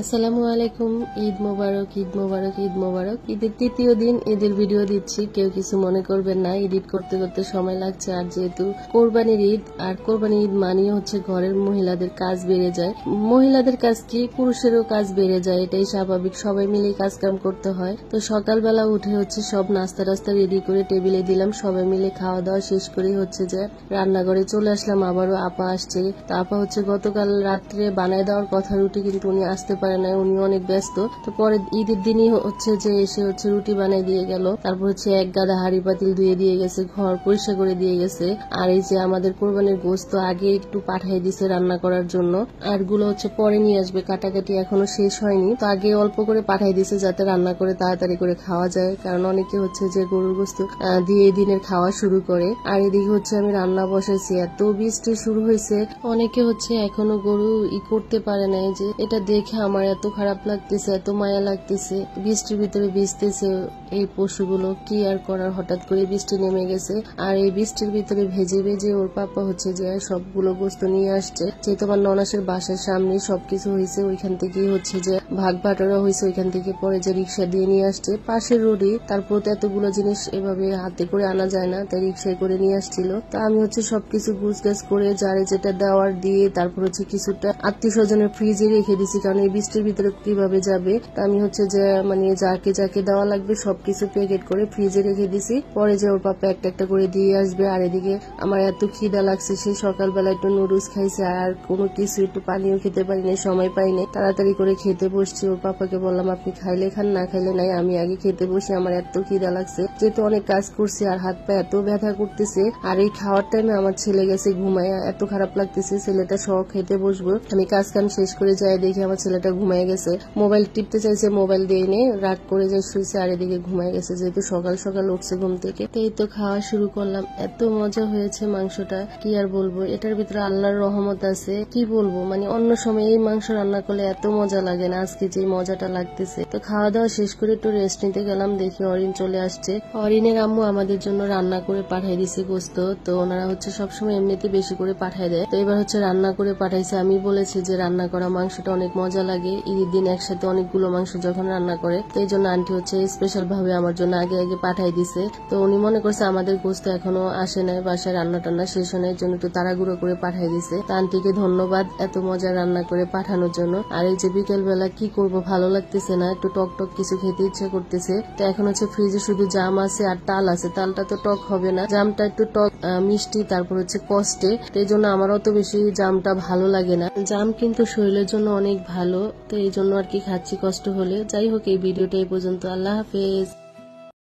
আসসালামু আলাইকুম। ঈদ মোবারক, ঈদ মোবারক, ঈদ মোবারক। ঈদের তৃতীয় দিন ঈদের ভিডিও দিচ্ছি, কেউ কিছু মনে করবেন না। এডিট করতে করতে সময় লাগছে, আর যেহেতু কোরবানির ঈদ, আর কোরবানির ঈদ মানিয়ে হচ্ছে ঘরের মহিলাদের কাজ বেড়ে যায়। মহিলাদের কাজ কি, পুরুষেরও কাজ বেড়ে যায়, এটাই স্বাভাবিক। সবাই মিলে কাজ কাম করতে হয়। তো সকালবেলা উঠে হচ্ছে সব নাস্তা টাস্তা রেডি করে টেবিলে দিলাম, সবাই মিলে খাওয়া দাওয়া শেষ করে হচ্ছে যে রান্নাঘরে চলে আসলাম। আবারও আপা আসছে। তো আপা হচ্ছে গতকাল রাত্রে বানায় দেওয়ার কথা রুটি, কিন্তু উনি আসতে পারে না, উনি অনেক ব্যস্ত। তো পরে ঈদের দিনই হচ্ছে যে এসে হচ্ছে রুটি বানিয়ে দিয়ে গেল। তারপর হচ্ছে এক গাদা হাড়ি পাতিল ধুয়ে দিয়ে গেছে, ঘর পরিষ্কার করে দিয়ে গেছে। আর এই যে আমাদের কোরবানির গোশত আগে একটু পাঠিয়ে দিছে রান্না করার জন্য, আর গুলো হচ্ছে পরে নিয়ে আসবে, কাটাকাটি এখনো শেষ হয়নি। তো আগে অল্প করে পাঠিয়ে দিছে যাতে রান্না করে তাড়াতাড়ি করে খাওয়া যায়, কারণ অনেকে হচ্ছে যে গরুর গোশত দিয়ে দিনের খাওয়া শুরু করে। আর এদিকে হচ্ছে আমি রান্না বসাইছি, এত বৃষ্টি শুরু হয়েছে। অনেকে হচ্ছে এখনো গরু করতে পারে না, যে এটা দেখে আমার এত খারাপ লাগতেছে, এত মায়া লাগতেছে। বৃষ্টির ভিতরে ভিজতেছে এই পশুগুলো, কি আর করার, হঠাৎ করে বৃষ্টি নেমে গেছে। আর এই বৃষ্টির ভিতরে ভেজে ভেজে ওর পাপা হচ্ছে যে সবগুলো গোস্ত নিয়ে আসছে। যেহেতু আমার ননাসের বাসার সামনে সবকিছু হয়েছে, ওইখান থেকে হচ্ছে যে ভাগ বাটোরা হয়েছে, ওইখান থেকে পরে যে রিক্সা দিয়ে নিয়ে আসছে পাশের রোডে। তারপর তো এতগুলো জিনিস এভাবে হাতে করে আনা যায় না, তাই রিক্সায় করে নিয়ে আসছিল। তা আমি হচ্ছে সবকিছু গুছগাছ করে যারে যেটা দেওয়ার দিয়ে তারপর হচ্ছে কিছুটা আত্মীয় স্বজনের ফ্রিজে রেখে দিছি, কারণ এই বৃষ্টির ভিতরে কিভাবে যাবে। তা আমি হচ্ছে যে যাকে যাকে দেওয়া লাগবে সবকিছু প্যাকেট করে ফ্রিজে রেখে দিছি, পরে যে ওর পাপা একটা একটা করে দিয়ে আসবে। আর এদিকে আমার এত খিদা লাগছে, সেই সকালবেলা একটু নুডলস খাইছে, আর কোনো কিছু একটু পানিও খেতে পারি নাই, সময় পাই নাই। তাড়াতাড়ি করে খেতে বসছি। ওর পাপাকে বললাম আপনি খাইলে খান, না খাইলে নাই, আমি আগে খেতে বসি, আমার এত খিদা লাগছে। যেহেতু অনেক কাজ করছি আর হাত পা এত ব্যথা করতেছে। আর এই খাওয়ার টাইমে আমার ছেলে গেছে ঘুমায়, এত খারাপ লাগতেছে। ছেলেটা সহ খেতে বসবো, আমি কাজ কাম শেষ করে যাই, দেখি আমার ছেলেটা ঘুমায় গেছে। মোবাইল টিপতে চাইছে, মোবাইল দিয়ে নে রাগ করে যায় শুয়েছে, আর এদিকে ঘুমায় গেছে, যেহেতু সকাল সকাল উঠছে ঘুম থেকে। এই তো খাওয়া শুরু করলাম। এত মজা হয়েছে মাংসটা, কি আর বলবো। এটার ভিতরে আল্লাহর রহমত আছে, কি বলবো। অন্য সময় এই মাংস রান্না করলে এত মজা লাগে না, আজকে যে মজাটা লাগতেছে। তো খাওয়া দাওয়া শেষ করে একটু রেস্ট নিতে গেলাম, দেখি অরিন চলে আসছে। অরিনের আম্মু আমাদের জন্য রান্না করে পাঠিয়ে দিছে গোস্ত। তো ওনারা হচ্ছে সবসময় এমনিতে বেশি করে পাঠিয়ে দেয়, তো এবার হচ্ছে রান্না করে পাঠাইছে। আমি বলেছি যে রান্না করা মাংসটা অনেক মজা লাগে, ঈদের দিন একসাথে অনেকগুলো মাংস যখন রান্না করে। তো এই জন্য আন্টি হচ্ছে স্পেশাল ভাবে আমার জন্য আগে আগে পাঠাই দিছে। তো উনি মনে করছে আমাদের গোস্ত এখনো আসে নাই, বাসায় রান্না টান্না শেষ হয় নাই, এর জন্য একটু তাড়াগুড়ো করে পাঠাই দিছে। তো আন্টিকে ধন্যবাদ এত মজা রান্না করে পাঠানোর জন্য। আর এই যে বিকেল বেলা কি করব, ভালো লাগতেছে না, একটু টক টক কিছু খেতে ইচ্ছা করতেছে। তো এখন হচ্ছে ফ্রিজে শুধু জাম আছে আর তাল আছে, তালটা তো টক হবে না, জামটা একটু টক মিষ্টি, তারপর হচ্ছে কষ্টে। তো এই জন্য আমার অত বেশি জামটা ভালো লাগে না। জাম কিন্তু শরীরের জন্য অনেক ভালো, তো এই জন্য আর কি খাচ্ছি কষ্ট হলে। যাই হোক, এই ভিডিওটা এই পর্যন্ত। আল্লাহ হাফেজ।